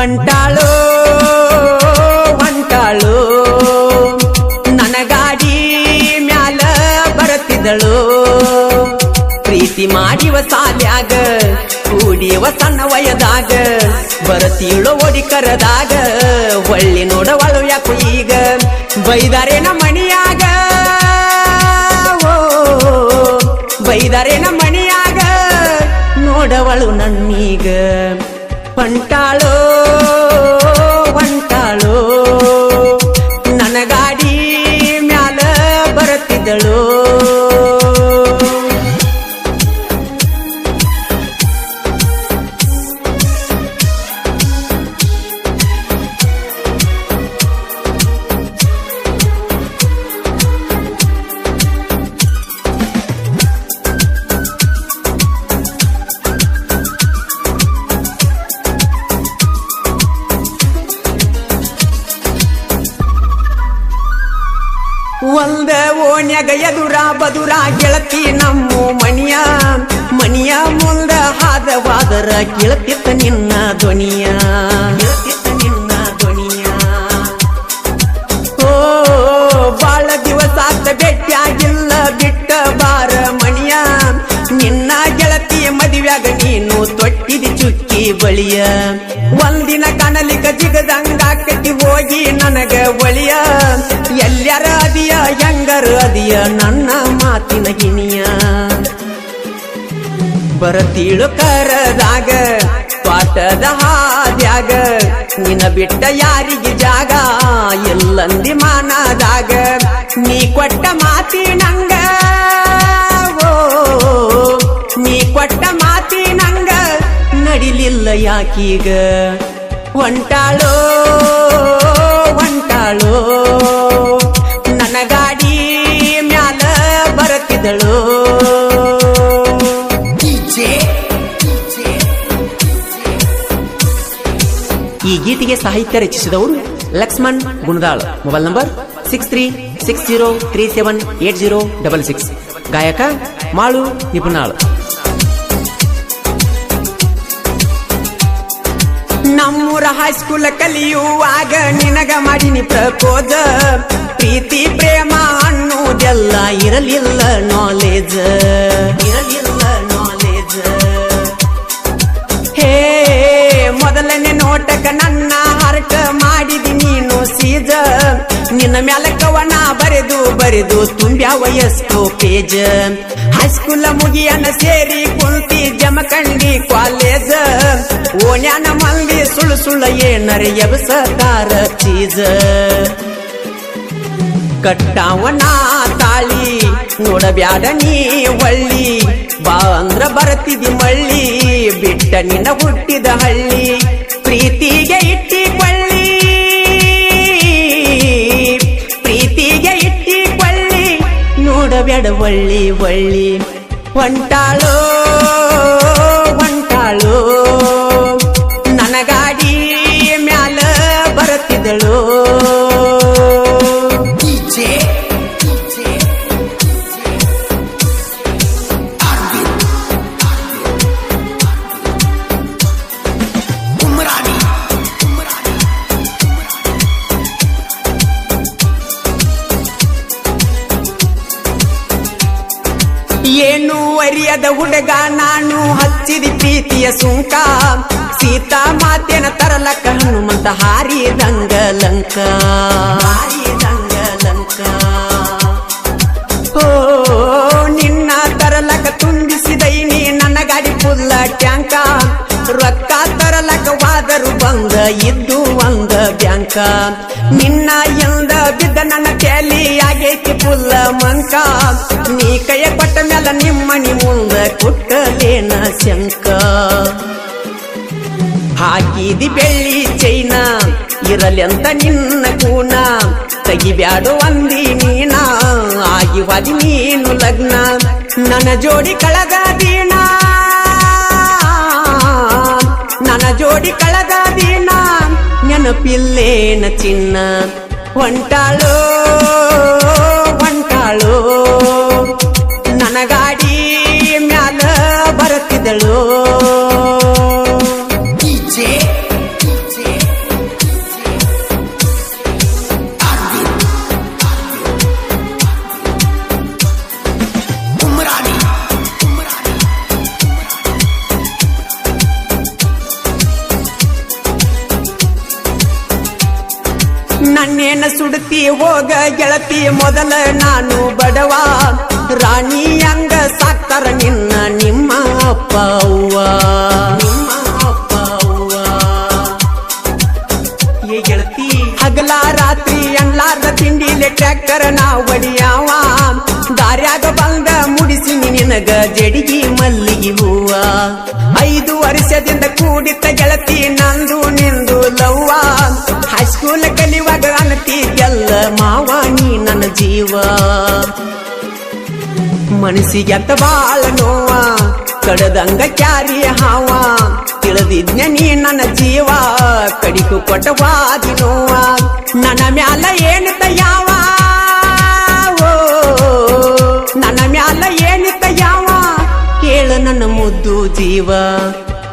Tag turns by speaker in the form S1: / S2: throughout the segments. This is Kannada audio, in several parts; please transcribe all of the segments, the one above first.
S1: ಹೊಂಟಾಳು ಹೊಂಟಾಳು ನನ್ನ ಗಾಡಿ ಮ್ಯಾಲ ಬರುತ್ತಿದ್ದಳು ಪ್ರೀತಿ ಮಾಡಿವ ಸಾಲ್ಯಾಗ ಕೂಡಿವ ಸಣ್ಣ ವಯದಾಗ ಬರತೀಳೋ ಓಡಿ ಕರದಾಗ ಒಳ್ಳಿ ನೋಡವಳು ಯಾಕು ಈಗ ಬೈದಾರೇನ ಮಣಿಯಾಗ ಬೈದಾರೇನ ಮಣಿಯಾಗ ನೋಡವಳು ನನ್ನೀಗ ಹೊಂಟಾಳೋ ಹೊಂಟಾಳೋ ನನ್ನ ಗಾಡಿ ಮ್ಯಾಲ ಬರುತ್ತಿದ್ದಳು ಒಂದ ಓಣ್ಯಾಗ ಎದುರ ಬದುರ ಗೆಳತಿ ನಮ್ಮ ಮಣಿಯ ಮಣಿಯ ಮುಂದ ಹಾದವಾದರ ಗೆಳತಿತ್ತ ನಿನ್ನ ಧ್ವನಿಯ ಗೆಳತಿತ್ತ ನಿನ್ನ ಧ್ವನಿಯ ಓ ಬಾಳ ದಿವಸ ಭೇಟಿಯಾಗಿಲ್ಲ ಬಿಟ್ಟ ಬಾರ ಮಣಿಯ ನಿನ್ನ ಗೆಳತಿಯ ಮದುವೆಯಾಗ ನೀನು ತೊಟ್ಟಿದಿ ಚುಕ್ಕಿ ಬಳಿಯ ಒಂದಿನ ಕನಲಿಕ ಜಿಗದಂಗಾಕತಿ ಹೋಗಿ ನನಗ ಬಳಿಯ ಎಲ್ಲರ ಅದಿಯ ಹೆಂಗರ ಅದಿಯ ನನ್ನ ಮಾತಿನ ಗಿಣಿಯ ಬರತೀಳು ಕರದಾಗ ಪಾಠದ ಹಾದ್ಯಾಗ ನಿನ್ನ ಬಿಟ್ಟ ಯಾರಿಗೆ ಜಾಗ ಎಲ್ಲಂದಿ ಮಾನದಾಗ ನೀ ಕೊಟ್ಟ ಮಾತಿನಂಗ ಓ ನೀ ಕೊಟ್ಟ ಮಾತಿನಂಗ ನಡಿಲಿಲ್ಲ ಯಾಕೀಗ ಹೊಂಟಾಳೋ ಹೊಂಟಾಳೋ ನನ್ನ ಗಾಡಿ ಮ್ಯಾಲ ಬರುತ್ತಿದ್ದಳು ಈ ಗೀತೆಗೆ ಸಾಹಿತ್ಯ ರಚಿಸಿದವರು ಲಕ್ಷ್ಮಣ್ ಗುಣದಾಳ್ ಮೊಬೈಲ್ ನಂಬರ್ 6360378066 ಗಾಯಕ ಮಾಳು ನಿಪುಣಾಳ್ ನಮ್ಮೂರ ಹೈಸ್ಕೂಲ್ ಕಲಿಯುವಾಗ ನಿನಗ ಮಾಡಿನಿ ಪ್ರಪೋಜ ಪ್ರೀತಿ ಪ್ರೇಮ ಅನ್ನೋದೆಲ್ಲ ಇರಲಿಲ್ಲ ನಾಲೆಜ್ ಇರಲಿಲ್ಲ ನಾಲೆಜ್ ಹೇ ಮೊದಲನೇ ನೋಟಕ ನನ್ನ ಹರಟ ಮಾಡಿದಿ ನೀನು ಸೀಜ ನಿನ್ನ ಮ್ಯಾಲ ಕವನ ಬರೆದು ಬರೆದು ತುಂಬ್ಯಾವ ಎಷ್ಟೋ ಪೇಜ್ ಹೈಸ್ಕೂಲ್ ಮುಗಿಯನ ಸೇರಿ ಕುಂತಿ ಜಮಖಂಡಿ ಕಾಲೇಜ್ ಓಣ್ಯಾನ ಮಂದಿ ಸುಳ್ಳು ಸುಳ್ಳ ಏನರ ಎಬಸತಾರ ಚೀಜ ಕಟ್ಟಾವನ ತಾಳಿ ನೋಡಬ್ಯಾಡ ನೀ ಒಳ್ಳಿ ಬಾ ಅಂದ್ರ ಬರತಿದಿ ಮಳ್ಳಿ ಬಿಟ್ಟ ನಿನ್ನ ಹುಟ್ಟಿದ ಹಳ್ಳಿ ಪ್ರೀತಿಗೆ ಇಟ್ಟಿಕೊಳ್ಳಿ ಪ್ರೀತಿಗೆ ಇಟ್ಟಿಕೊಳ್ಳಿ ನೋಡಬ್ಯಾಡ ಒಳ್ಳಿ ಒಳ್ಳಿ ಹೊಂಟಾಳೋ ಹೊಂಟಾಳೋ ನನ್ನ ಗಾಡಿ ಮ್ಯಾಲ ಬರುತ್ತಿದ್ದಳು ಏನು ಅರಿಯದ ಹುಡುಗ ನಾನು ಹಚ್ಚಿದ ಪ್ರೀತಿಯ ಸುಂಕ ಸೀತಾ ಮಾತೇನ ತರಲಕ್ಕ ಹನುಮಂತ ಹಾರಿದಂಗ ಲಂಕ ಹಾರಿದಂಗ ಲಂಕ ಓ ನಿನ್ನ ತರಲಕ್ಕ ತುಂಬಿಸಿದೈನಿ ನನ್ನ ಗಾಡಿ ಫುಲ್ಲ ಟ್ಯಾಂಕ ರೊಕ್ಕ ತರಲಕ್ಕ ವಾದರು ಬಂದ ಇದ್ದು ಒಂದ ಬ್ಯಾಂಕ ನಿನ್ನ ಎಂದ ಬಿದ್ದ ನನ್ನ ಟ್ಯಾಲಿ ಆಗೈತಿ ಫುಲ್ಲ ಮಂಕ ನೀ ಕೈಯ ಕೊಟ್ಟ ಮ್ಯಾಲ ನಿಮ್ಮನಿ ಮುಂದ ಕುಟ್ಟಲೇನ ಶಂಕ ಹಾಕಿದಿ ಬೆಳ್ಳಿ ಚೈನ ಇರಲಿ ಅಂತ ನಿನ್ನ ಕೂನ ತೆಗಿಬ್ಯಾಡು ಅಂದಿ ನೀನ ಆಗಿವಾದಿ ನೀನು ಲಗ್ನ ನನ್ನ ಜೋಡಿ ಕಳಗ ದೀನ ನನ್ನ ಜೋಡಿ ಕಳಗ ದೀನ ನೆನಪಿಲ್ಲೇನ ಚಿನ್ನ ಹೊಂಟಾಳೋ ಹೊಂಟಾಳೋ ನನ್ನ ಗಾಡಿ ಮ್ಯಾಲ ಬರುತ್ತಿದ್ದಳು ತಿಳಿತಿ ಹೋಗ ಗೆಳತಿ ಮೊದಲ ನಾನು ಬಡವ ರಾಣಿ ಹಂಗ ಸಾಕ್ತಾರ ನಿನ್ನ ನಿಮ್ಮ ಅಪ್ಪ ಅವ್ವ ಏ ಗೆಳತಿ ಹಗಲ ರಾತ್ರಿ ಅನ್ಲಾರ್ದ ತಿಂಡಿಲೆ ಟ್ರ್ಯಾಕ್ಟರ್ ನಾ ಒಡಿಯಾವ ದಾರ್ಯಾಗ ಬಂದ ಮುಡಿಸಿ ನಿನಗ ಜಡಿಗಿ ಮಲ್ಲಿಗೆ ಹೂವ 5 ವರ್ಷದಿಂದ ಕೂಡಿತ ಗೆಳತಿ ನಂದು ನಿಂದು ಲವ್ವ ಹೈಸ್ಕೂಲ್ ಕಲಿಯುವಾಗ ಅನತಿಗೆಲ್ಲ ಮಾವ ನೀ ನನ್ನ ಜೀವ ಮನಸ್ಸಿಗೆ ಅಂತ ಬಾಳ ನೋವ ಕಡದಂಗ ಕ್ಯಾರಿ ಹಾವ ತಿಳಿದಿದ್ನ ನೀ ನನ್ನ ಜೀವ ಕಡಿಕು ಕೊಟ್ಟವಾದಿ ನೋವ ನನ್ನ ಮ್ಯಾಲ ಏನಿತ ಯಾವ ನನ್ನ ಮ್ಯಾಲ ಏನಿತ ಯಾವ ಕೇಳು ನನ್ನ ಮುದ್ದು ಜೀವ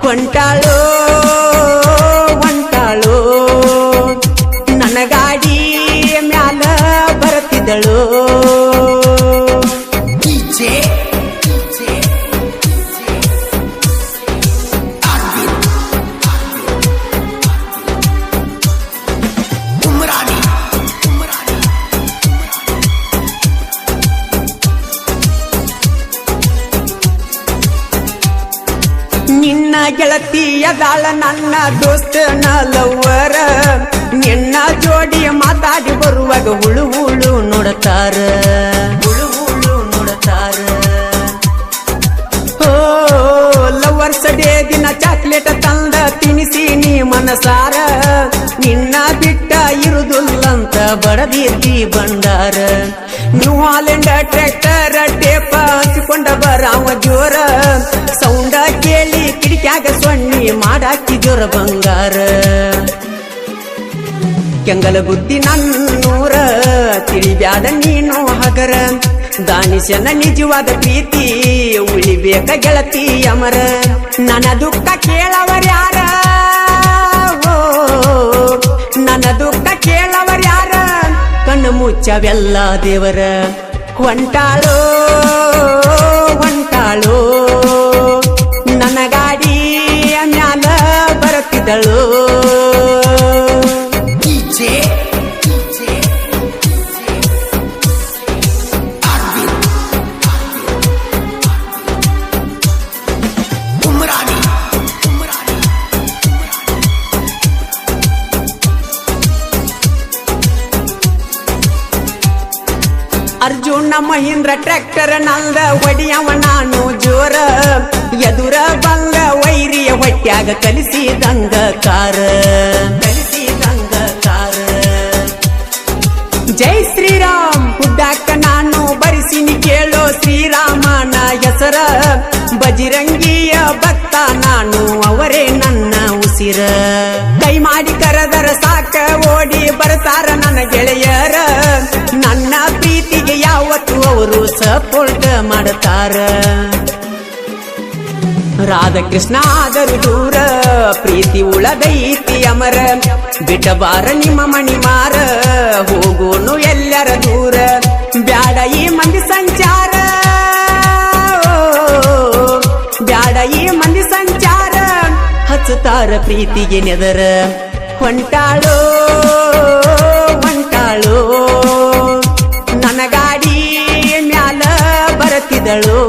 S1: ಕೊಂಟಾಳೋ ಹೊಂಟಾಳೋ ನನ್ನ ಗಾಡಿ ಮ್ಯಾಲ ಬರುತ್ತಿದ್ದಳು ನಿನ್ನ ಗೆಳತಿಯದಾಳ ನನ್ನ ದೋಸ್ತನ ಲವ್ವರ ನಿನ್ನ ಜೋಡಿ ಮಾತಾಡಿ ಬರುವಾಗ ಹುಳು ಹುಳು ನೋಡತಾರ ಓ ಲವ್ವರ್ಸ್ ಡೇ ದಿನ ಚಾಕ್ಲೇಟ್ ತಂದ ತಿನಿಸಿ ನೀ ಮನಸಾರ ನಿನ್ನ ಬಿಟ್ಟ ಇರುದಿಲ್ಲಂತ ಬಡದಿದ್ದಿ ಬಂಡಾರ ನ್ಯೂ ಹಾಲೆಂಡ್ ಟ್ರ್ಯಾಕ್ಟರ್ ಟೇಪ ಹಚ್ಚಿಕೊಂಡ ಬರಾವ ಜೋರ ಸೌಂಡ ಕೇಳಿ ಕಿಡಿಕ್ಯಾಗ ಸೊನ್ನಿ ಮಾಡಾಕಿ ಜೋರ ಬಂಗಾರ ಕೆಂಗಲ ಬುದ್ಧಿ ನನ್ನೂರ ತಿಳಿಬ್ಯಾಡ ನೀನು ಹಗರ ದಾನಿಶನ ನಿಜವಾದ ಪ್ರೀತಿ ಉಳಿಬೇಕ ಗೆಳತಿ ಅಮರ ನನ್ನ ದುಃಖ ಕೇಳವರ್ಯಾರ ನನ್ನ ದುಃಖ ಕೇಳವರ್ಯಾರ ಕಣ್ಣು ಮುಚ್ಚವೆಲ್ಲ ದೇವರ ಹೊಂಟಾಳೋ ಹೊಂಟಾಳೋ ನನ್ನ ಗಾಡಿ ಮ್ಯಾಲ ಬರುತ್ತಿದ್ದಳು ಅರ್ಜುನ ಮಹೀಂದ್ರ ಟ್ರ್ಯಾಕ್ಟರ್ ನಂದ ಒಡಿಯವ ನಾನು ಜೋರ ಎದುರ ಬಂದ ವೈರಿಯ ಹೊಟ್ಯಾಗ ಕಲಿಸಿದಂಗ ಕಾರ ಜೈ ಶ್ರೀರಾಮ್ ಹುಡ್ಡಾಕ ನಾನು ಬರಿಸಿನಿ ಕೇಳೋ ಶ್ರೀರಾಮನ ಹೆಸರ ಬಜಿರಂಗಿಯ ಭಕ್ತ ನಾನು ಅವರೇ ನನ್ನ ಉಸಿರ ಕೈ ಮಾಡಿ ಕರೆದರ ಸಾಕ ಓಡಿ ಬರ್ತಾರ ನನ್ನ ಗೆಳೆಯರ ನನ್ನ ಪ್ರೀತಿಗೆ ಯಾವತ್ತು ಅವರು ಸಪೋರ್ಟ್ ಮಾಡುತ್ತಾರ ರಾಧಾಕೃಷ್ಣ ಆದರೂ ದೂರ ಪ್ರೀತಿ ಉಳದೈತಿ ಅಮರ ಬಿಟ್ಟಬಾರ ನಿಮ್ಮ ಮಣಿಮಾರ ಹೋಗೋನು ಎಲ್ಲರ ದೂರ ಬ್ಯಾಡ ಈ ಮಂದಿ ಸಂಚಾರ ಬ್ಯಾಡ ಈ ಮಂದಿ ಸಂಚಾರ ಹಚ್ಚುತ್ತಾರ ಪ್ರೀತಿಗೆ ನೆದರ ಹೊಂಟಾಳೋ ಹೊಂಟಾಳೋ ನನ್ನ ಗಾಡಿ ಮ್ಯಾಲ ಬರುತ್ತಿದ್ದಳು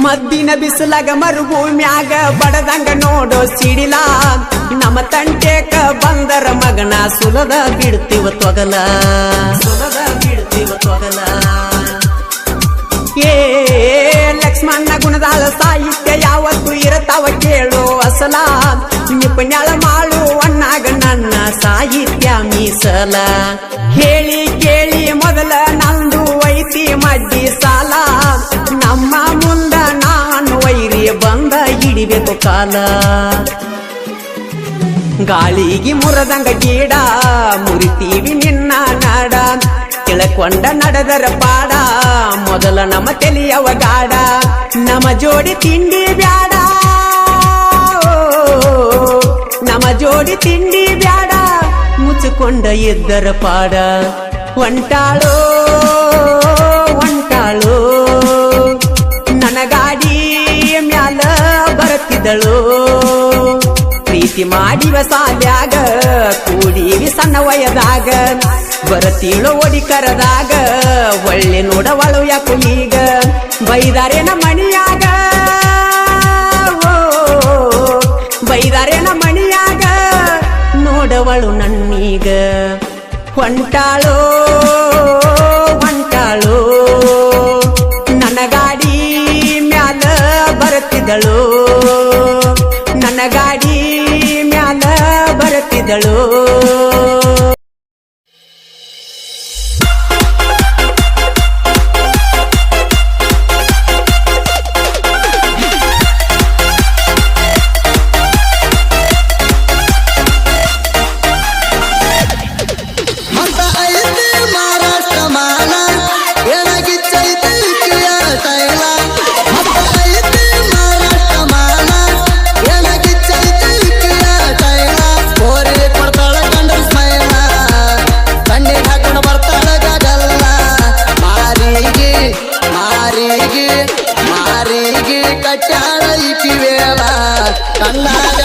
S1: ಮದ್ದಿನ ಬಿಸಿಲಾಗ ಮರುಭೂಮ್ಯಾಗ ಬಡದಂಗ ನೋಡೋ ಸಿಡಿಲ ನಮ್ಮ ತಂಟೆಕ ಬಂದರ ಮಗನ ಸುಲದ ಬಿಡ್ತೀವ ತೊಗಲ ಏ ಲಕ್ಷ್ಮಣ ಗುಣದಾಳ ಸಾಹಿತ್ಯ ಯಾವತ್ತು ಇರತಾವ ಕೇಳೋ ಅಸಲ ನಿಪುಣ್ಯಾಳ ಮಾಡು ಅಣ್ಣಾಗ ನನ್ನ ಸಾಹಿತ್ಯ ಮೀಸಲ ಹೇಳಿ ಕೇಳಿ ಮೊದಲ ನಂದು ಐತಿ ಮಡ್ಡಿ ಸಾಲ ನಮ್ಮ ಮುಂದ ನಾನು ವೈರಿ ಬಂದ ಹಿಡಿಬೇಕು ಕಾಲ ಗಾಳಿಗೆ ಮುರದಂಗ ಗೀಡ ಮುರಿತೀವಿ ನಿನ್ನ ನಾಡ ಕೆಳ ತಿಳಕೊಂಡ ನಡೆದರ ಪಾಡ ಮೊದಲ ನಮ್ಮ ತೆಲಿಯವ ಗಾಡ ನಮ್ಮ ಜೋಡಿ ತಿಂಡಿ ಬ್ಯಾಡ ನಮ್ಮ ಜೋಡಿ ತಿಂಡಿ ಬ್ಯಾಡ ಮುಚ್ಚಿಕೊಂಡ ಇದ್ದರ ಪಾಡ ಒಂಟಾಳೋ ಒಂಟಾಳೋ ನನ್ನ ಗಾಡಿ ಮ್ಯಾಲ ಬರುತ್ತಿದ್ದಳು ಪ್ರೀತಿ ಮಾಡಿವ ಸಾಲ್ಯಾಗ ಕೂಡಿವಿ ಸಣ್ಣ ವಯದಾಗ ಬರತೀಳೋ ಒಡಿ ಕರದಾಗ ಒಳ್ಳೆ ನೋಡವಳು ಯಾಕು ಈಗ ಬೈದಾರೇನ ಮಣಿಯಾಗ ಬೈದಾರೇನ ಮಣಿಯಾಗ ನೋಡವಳು ನನ್ನೀಗ ಹೊಂಟಾಳೋ ಹೊಂಟಾಳೋ ನನ್ನ ಗಾಡಿ ಮ್ಯಾಲ ಬರುತ್ತಿದ್ದಳು ನನ್ನ ಗಾಡಿ ಮ್ಯಾಲ ಬರುತ್ತಿದ್ದಳು
S2: ಕಟ್ಟಾಳ ಇಕ್ಕಿವೇಳ ಕಣ್ಣಾಗ